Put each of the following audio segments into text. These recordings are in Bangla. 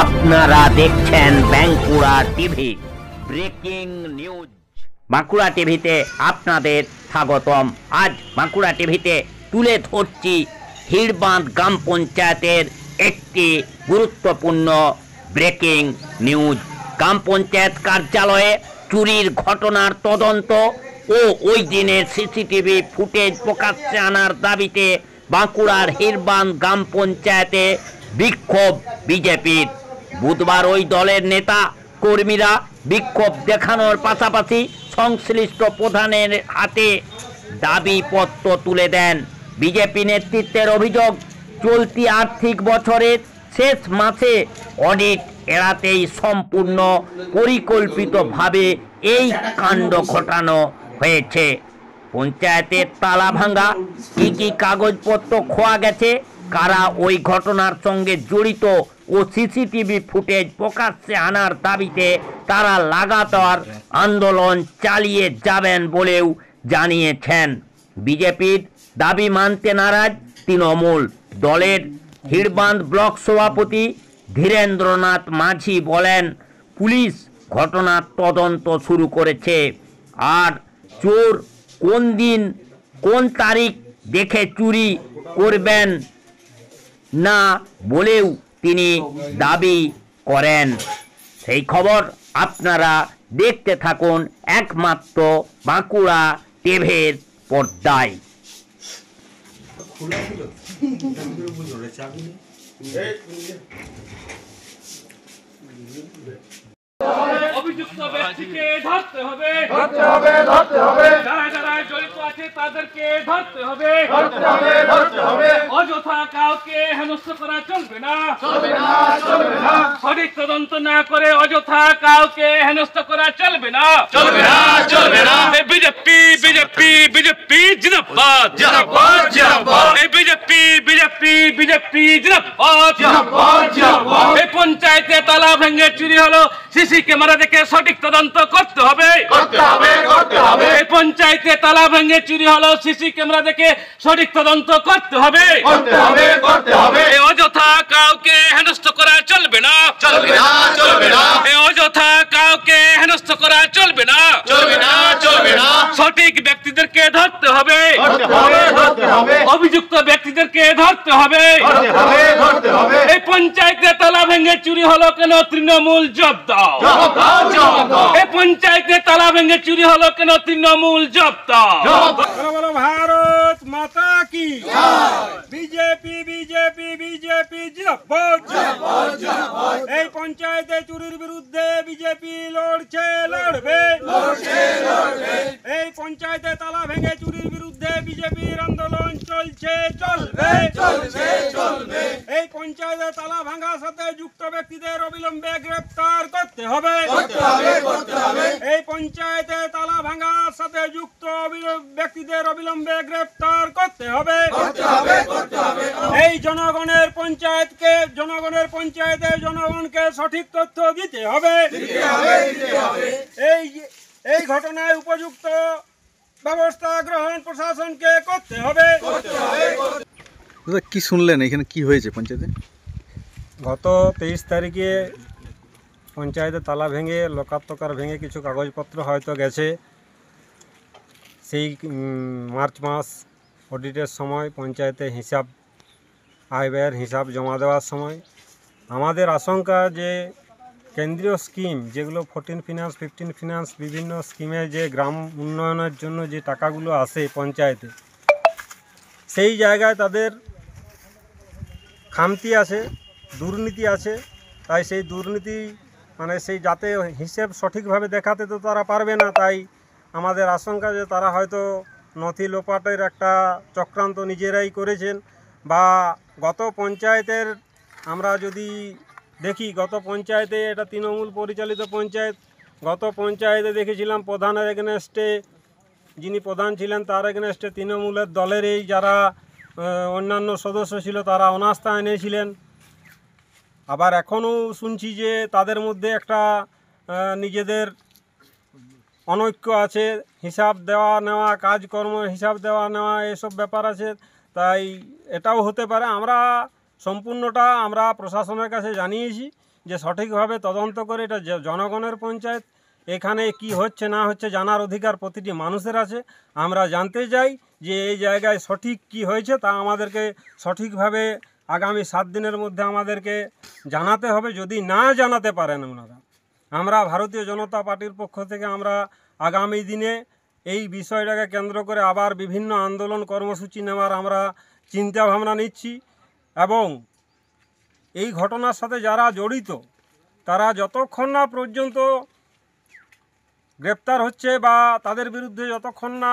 আপনারা দেখছেন Bankura TV breaking news. Bankura টিভিতে আপনাদের স্বাগতম। আজ বাঁকুড়া টিভিতে তুলে ধরছি হিড়বাঁধ গ্রাম পঞ্চায়েতের একটি গুরুত্বপূর্ণ ব্রেকিং নিউজ। গ্রাম পঞ্চায়েত কার্যালয়ে চুরির ঘটনার তদন্ত ও ওই দিনের সিসিটিভি ফুটেজ প্রকাশ্যে আনার দাবিতে বাঁকুড়ার হিড়বাঁধ গ্রাম পঞ্চায়েতে বিক্ষোভ বিজেপির। বুধবার ওই দলের নেতা কর্মীরা বিক্ষোভ দেখানোর পাশাপাশি সংশ্লিষ্ট প্রধানের হাতে দাবিপত্র তুলে দেন। বিজেপি নেতৃত্বের অভিযোগ, চলতি আর্থিক বছরের শেষ মাসে অডিট এড়াতেই সম্পূর্ণ পরিকল্পিতভাবে এই কাণ্ড ঘটানো হয়েছে। পঞ্চায়েতের তালা ভাঙা, কি কি কাগজপত্র খোয়া গেছে, কারা ওই ঘটনার সঙ্গে জড়িত ও সিসিটিভি ফুটেজ প্রকাশ্যে আনার দাবিতে তারা লাগাতার আন্দোলন চালিয়ে যাবেন বলেও জানিয়েছেন। বিজেপির দাবি মানতে নারাজ তৃণমূল। দলের হিড়বাঁধ ব্লক সভাপতি ধীরেন্দ্রনাথ মাঝি বলেন, পুলিশ ঘটনার তদন্ত শুরু করেছে, আর চোর কোন দিন কোন তারিখ দেখে চুরি করবেন না বলেও তিনি দাবি করেন। সেই খবর আপনারা দেখতে থাকুন একমাত্র বাঁকুড়া টিভির পর্দায়। অভিযুক্ত ব্যক্তিকে ধরতে হবে, যারা যারা জড়িত আছে তাদেরকে ধরতে হবে। অযথা কাউকে হেনস্থ করা চলবে না, সঠিক তদন্ত না করে অযথা কাউকে হেনস্থ করা চলবে না। বিজেপি বিজেপি বিজেপি জিন্দাবাদ, বিজেপি বিজেপি বিজেপি জিন্দাবাদ। এই পঞ্চায়েতে তালা ভেঙে চুরি হলো, সিসি ক্যামেরা দেখে সঠিক তদন্ত করতে হবে। এই পঞ্চায়েতে তালা ভেঙে চুরি হলো, সিসি ক্যামেরা দেখে সঠিক তদন্ত করতে হবে। এই অযথা কাউকে হেনস্থ করা চলবে না, এই অযথা কাউকে হেনস্থ করা চলবে না। সঠিক ব্যক্তিদেরকে ধরতে হবে, অভিযুক্ত ব্যক্তিদেরকে ধরতে হবে। এই পঞ্চায়েতে তালা ভেঙে চুরি হলো কেন, তৃণমূল জবাব দাও। এই পঞ্চায়েতে তালা ভেঙে চুরি হলো কেন, তৃণমূল জবাব দাও। ভারত মাতা কি, বিজেপি বিজেপি বিজেপি জিন্দাবাদ। এই পঞ্চায়েতে চুরির বিরুদ্ধে বিজেপি লড়ছে, লড়বে। এই পঞ্চায়েতে তালা ভেঙে চুরির বিরুদ্ধে বিজেপির আন্দোলন চলছে, চলবে। এই পঞ্চায়েতে তালা ভাঙার সাথে যুক্ত ব্যক্তিদের অবিলম্বে গ্রেফতার করতে হবে। এই পঞ্চায়েতে তালা ভাঙার সাথে যুক্ত ব্যক্তিদের অবিলম্বে গ্রেফতার করতে হবে। এই জনগণের পঞ্চায়েতে জনগণকে সঠিক তথ্য দিতে হবে। এই ঘটনায় উপযুক্ত ব্যবস্থা গ্রহণ প্রশাসনকে করতে হবে। কি শুনলেন এখানে কি হয়েছে পঞ্চায়েতে? গত 23 তারিখে পঞ্চায়েতে তালা ভেঙে লোকার্তকার ভেঙে কিছু কাগজপত্র হয়তো গেছে। সেই মার্চ মাস অডিটের সময় পঞ্চায়েতে হিসাব, আয় ব্যয়ের হিসাব জমা দেওয়ার সময় আমাদের আশঙ্কা যে কেন্দ্রীয় স্কিম যেগুলো 14 ফিনান্স 15 ফিনান্স বিভিন্ন স্কিমে যে গ্রাম উন্নয়নের জন্য যে টাকাগুলো আসে পঞ্চায়েতে, সেই জায়গায় তাদের খামতি আছে, দুর্নীতি আছে। তাই সেই দুর্নীতি সেই যাতে হিসেব সঠিকভাবে দেখাতে তো তারা পারবে না। তাই আমাদের আশঙ্কা যে তারা হয়তো নথি লোপাটের একটা চক্রান্ত নিজেরাই করেছেন। বা গত পঞ্চায়েতের আমরা যদি দেখি, গত পঞ্চায়েতে এটা তৃণমূল পরিচালিত পঞ্চায়েত, গত পঞ্চায়েতে দেখেছিলাম প্রধানের এগেনস্টে, যিনি প্রধান ছিলেন তার এগেনস্টে তৃণমূলের দলেরই যারা অন্যান্য সদস্য ছিল তারা অনাস্থা এনেছিলেন। আবার এখনও শুনছি যে তাদের মধ্যে একটা নিজেদের অনৈক্য আছে, হিসাব দেওয়া নেওয়া, কাজকর্ম হিসাব দেওয়া নেওয়া এসব ব্যাপার আছে। তাই এটাও হতে পারে। আমরা সম্পূর্ণটা আমরা প্রশাসনের কাছে জানিয়েছি যে সঠিকভাবে তদন্ত করে এটা জনগণের পঞ্চায়েত, এখানে কি হচ্ছে না হচ্ছে জানার অধিকার প্রতিটি মানুষের আছে। আমরা জানতে চাই যে এই জায়গায় সঠিক কি হয়েছে তা আমাদেরকে সঠিকভাবে আগামী 7 দিনের মধ্যে আমাদেরকে জানাতে হবে। যদি না জানাতে পারেন ওনারা, আমরা ভারতীয় জনতা পার্টির পক্ষ থেকে আমরা আগামী দিনে এই বিষয়টাকে কেন্দ্র করে আবার বিভিন্ন আন্দোলন কর্মসূচি নেওয়ার আমরা চিন্তা ভাবনা নিচ্ছি। এবং এই ঘটনার সাথে যারা জড়িত তারা যতক্ষণ না পর্যন্ত গ্রেপ্তার হচ্ছে বা তাদের বিরুদ্ধে যতক্ষণ না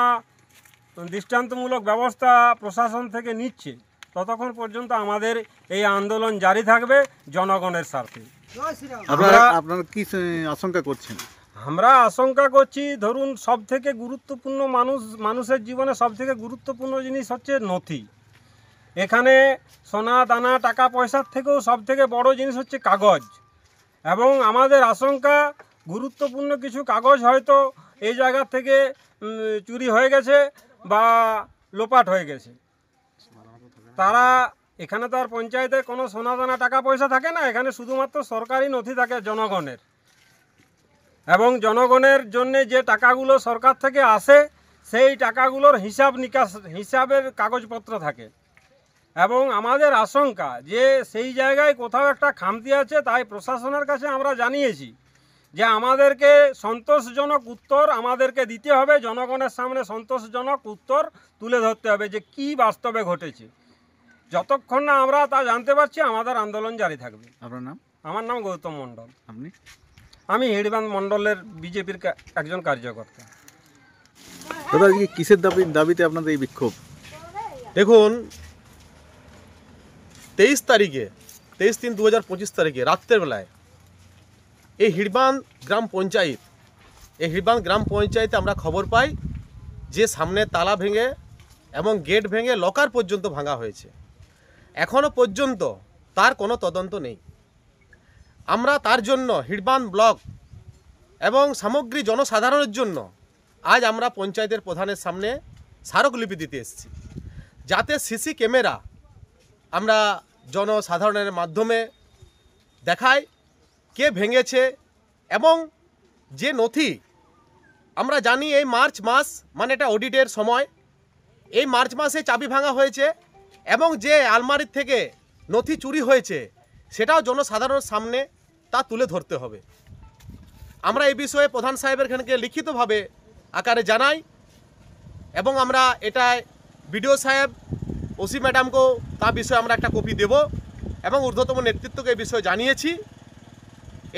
দৃষ্টান্তমূলক ব্যবস্থা প্রশাসন থেকে নিচ্ছে, ততক্ষণ পর্যন্ত আমাদের এই আন্দোলন জারি থাকবে জনগণের স্বার্থে। আপনারা কি আশঙ্কা করছেন? আমরা আশঙ্কা করছি, ধরুন সবথেকে গুরুত্বপূর্ণ মানুষের জীবনে সবথেকে গুরুত্বপূর্ণ জিনিস হচ্ছে নথি। এখানে সোনা দানা টাকা পয়সার থেকেও সবথেকে বড় জিনিস হচ্ছে কাগজ। এবং আমাদের আশঙ্কা গুরুত্বপূর্ণ কিছু কাগজ হয়তো এই জায়গা থেকে চুরি হয়ে গেছে বা লোপাট হয়ে গেছে। তারা এখানে তো আর পঞ্চায়েতে কোনো সোনা দানা টাকা পয়সা থাকে না, এখানে শুধুমাত্র সরকারি নথি থাকে জনগণের। এবং জনগণের জন্য যে টাকাগুলো সরকার থেকে আসে সেই টাকাগুলোর হিসাবের কাগজপত্র থাকে। এবং আমাদের আশঙ্কা যে সেই জায়গায় কোথাও একটা খামতি আছে, তাই প্রশাসনের কাছে আমরা জানিয়েছি যে আমাদেরকে সন্তোষজনক উত্তর আমাদেরকে দিতে হবে, জনগণের সামনে সন্তোষজনক উত্তর তুলে ধরতে হবে যে কি বাস্তবে ঘটেছে। যতক্ষণ না আমরা তা জানতে পারছি আমাদের আন্দোলন জারি থাকবে। আপনার নাম? আমার নাম গৌতম মণ্ডল। আপনি? আমি হিড়বাঁধ মণ্ডলের বিজেপির একজন কার্যকর্তা। দাদা, আজকে কিসের দাবিতে আপনাদের এই বিক্ষোভ? দেখুন, 23/3/2025 তারিখে রাত্রের বেলায় এই হিড়বাঁধ গ্রাম পঞ্চায়েতে আমরা খবর পাই যে সামনে তালা ভেঙে এবং গেট ভেঙে লকার পর্যন্ত ভাঙা হয়েছে। এখনও পর্যন্ত তার কোনো তদন্ত নেই। আমরা তার জন্য হিড়বাঁধ ব্লক এবং সামগ্রী জনসাধারণের জন্য আজ আমরা পঞ্চায়েতের প্রধানের সামনে স্মারকলিপি দিতে এসেছি, যাতে সিসি ক্যামেরা আমরা জনসাধারণের মাধ্যমে দেখাই কে ভেঙেছে। এবং যে নথি আমরা জানি এই মার্চ মাস মানে এটা অডিটের সময়, এই মার্চ মাসে চাবি ভাঙা হয়েছে এবং যে আলমারির থেকে নথি চুরি হয়েছে সেটাও জনসাধারণের সামনে তা তুলে ধরতে হবে। আমরা এই বিষয়ে প্রধান সাহেবের খানকে লিখিতভাবে আকারে জানাই এবং আমরা এটায় বিডিও সাহেব ওসি ম্যাডামকেও তা বিষয়ে আমরা একটা কপি দেব এবং ঊর্ধ্বতম নেতৃত্বকে এই বিষয়ে জানিয়েছি।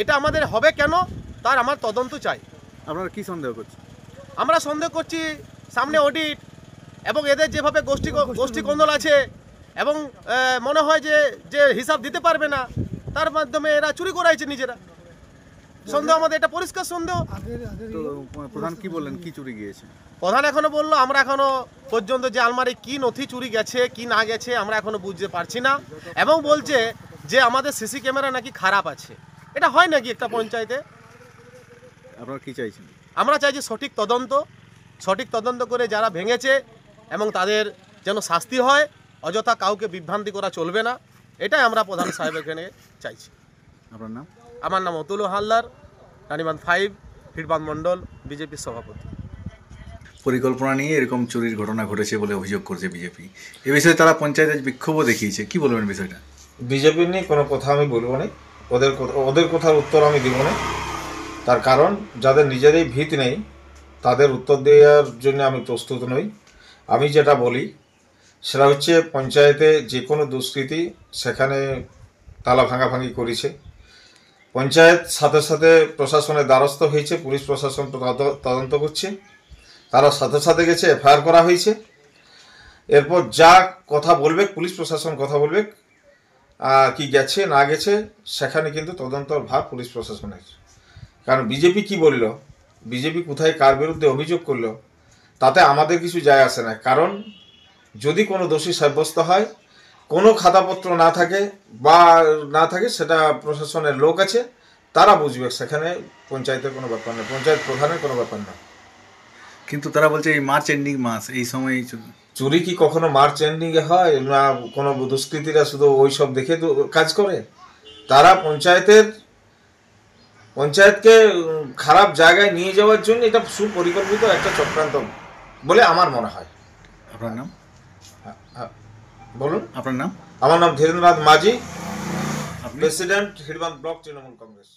এটা আমাদের হবে কেন তার আমার তদন্ত চাই। আপনারা কি সন্দেহ করছেন? আমরা সন্দেহ করছি সামনে অডিট এবং এদের যেভাবে গোষ্ঠী কোন্দল আছে এবং মনে হয় যে হিসাব দিতে পারবে না, তার মাধ্যমে এরা চুরি করাইছে নিজেরা। সন্দেহ আমাদের, এটা পরিষ্কার সন্দেহ। তো প্রধান কি বললেন, কি চুরি গিয়েছে? প্রধান এখনো বললো আমরা এখনো পর্যন্ত যে আলমারি কি নথি চুরি গেছে কি না গেছে আমরা এখনো বুঝতে পারছি না, এবং বলছে যে আমাদের সিসি ক্যামেরা নাকি খারাপ আছে। এটা হয় নাকি একটা পঞ্চায়েতে? আপনারা কি চাইছেন? আমরা চাইছি সঠিক তদন্ত করে যারা ভেঙেছে এবং তাদের যেন শাস্তি হয়, অযথা কাউকে বিভ্রান্তি করা চলবে না, এটাই আমরা প্রধান সাহেবের এখানে চাইছি। আপনার নাম? আমার নাম অতুল হালদার, রানীবাঁধ 5 হিড়বাঁধ মণ্ডল, বিজেপির সভাপতি। পরিকল্পনা নিয়ে এরকম চুরির ঘটনা ঘটেছে বলে অভিযোগ করছে বিজেপি। এ বিষয়ে তারা পঞ্চায়েতের বিক্ষোভও দেখিয়েছে, কি বলবেন বিষয়টা? বিজেপি নিয়ে কোনো কথা আমি বলবো না, ওদের কথার উত্তর আমি দিব না। তার কারণ যাদের নিজেরই ভিত নেই তাদের উত্তর দেওয়ার জন্য আমি প্রস্তুত নই। আমি যেটা বলি সেটা হচ্ছে পঞ্চায়েতে যে কোনো দুষ্কৃতি সেখানে তালা ভাঙাভাঙি করেছে, পঞ্চায়েত সাথে সাথে প্রশাসনের দ্বারস্থ হয়েছে, পুলিশ প্রশাসন তদন্ত করছে, তারা সাথে সাথে গেছে, এফআইআর করা হয়েছে। এরপর যা কথা বলবে পুলিশ প্রশাসন কথা বলবে কি গেছে না গেছে, সেখানে কিন্তু তদন্তর ভার পুলিশ প্রশাসনের। কারণ বিজেপি কি বলল, বিজেপি কোথায় কার বিরুদ্ধে অভিযোগ করলো তাতে আমাদের কিছু যায় আসে না। কারণ যদি কোনো দোষী সাব্যস্ত হয়, কোনো খাতাপত্র না থাকে সেটা প্রশাসনের লোক আছে, তারা বুঝবে, সেখানে পঞ্চায়েতের কোনো ব্যাপার না, পঞ্চায়েত প্রধানের কোনো ব্যাপার না। কিন্তু তারা বলছে এই মার্চ এন্ডিং মাস, এই সময় চুরি কি কখনো মার্চ এন্ডিংয়ে হয় না? কোনো দুষ্কৃতীরা শুধু ওই সব দেখে তো কাজ করে? তারা পঞ্চায়েতের পঞ্চায়েতকে খারাপ জায়গায় নিয়ে যাওয়ার জন্য এটা সুপরিকল্পিত একটা চক্রান্ত বলে আমার মনে হয়। আপনার নাম? বলুন। আপনার নাম? আমার নাম ধীরেন্দ্রনাথ মাঝি, প্রেসিডেন্ট হিড়বান ব্লক তৃণমূল কংগ্রেস।